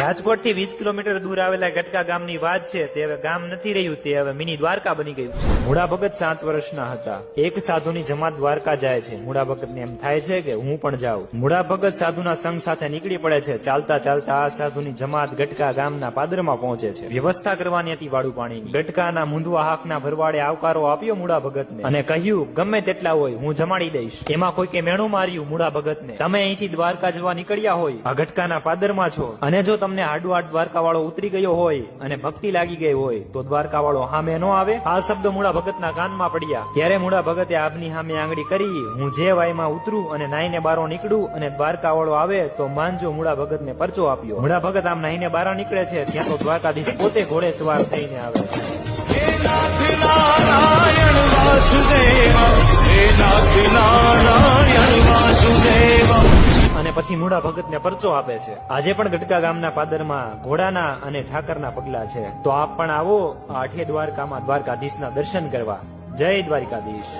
રાજકોટ થી 20 કિલોમીટર દૂર આવેલા ગટકા ગામની વાત છે. તે હવે ગામ નથી રહ્યું, તે હવે મિની દ્વારકા બની ગયું છે. મૂળા ભગત 7 વર્ષના હતા. એક સાધુની જમાત દ્વારકા જાય છે. મૂળા ભગતને એમ થાય છે કે હું પણ જાઉં. મૂળા ભગત સાધુના સંઘ સાથે નીકળી પડે છે. ચાલતા ચાલતા આ સાધુની જમાત ગટકા ગામના પાદરમાં પહોંચે છે. વ્યવસ્થા કરવાની હતી વાળું પાણીની. ગટકાના મુંદવા હાકના ભરવાડે આવકારો આપ્યો મૂળા ભગતને અને કહ્યું ગમે તેટલા હોય હું જમાડી દઈશ. એમાં કોઈકે મેણું માર્યું મૂળા ભગતને. તમે અહીંથી દ્વારકા જવા નીકળ્યા હોય, આ ગટકાના પાદરમાં છો, અને જો તમને હાડુહાડ દ્વારકા વાળો ઉતરી ગયો હોય અને ભક્તિ લાગી ગઈ હોય તો દ્વારકા વાળો સામે ન આવે. આ શબ્દ મૂળા ભગતના કાનમાં પડ્યા. ત્યારે મૂળા ભગતે આપની સામે આંગળી કરી, હું જે વાયમાં ઉતરું અને નાઈને બારો નીકળું અને દ્વારકા વાળો આવે તો માનજો. મૂળા ભગતને પરચો આપ્યો. મૂળા ભગત આમ નાઈને બારો નીકળે છે ત્યાં તો દ્વારકાધીશ પોતે ઘોડે સવાર થઈને આવે છે. અને પછી મૂળા ભગતને પરચો આપે છે. આજે પણ ગટકા ગામના પાદરમાં ઘોડાના અને ઠાકરના પગલા છે. તો આપ પણ આવો આ અઠે દ્વારકામાં દ્વારકાધીશના દર્શન કરવા. જય દ્વારકાધીશ.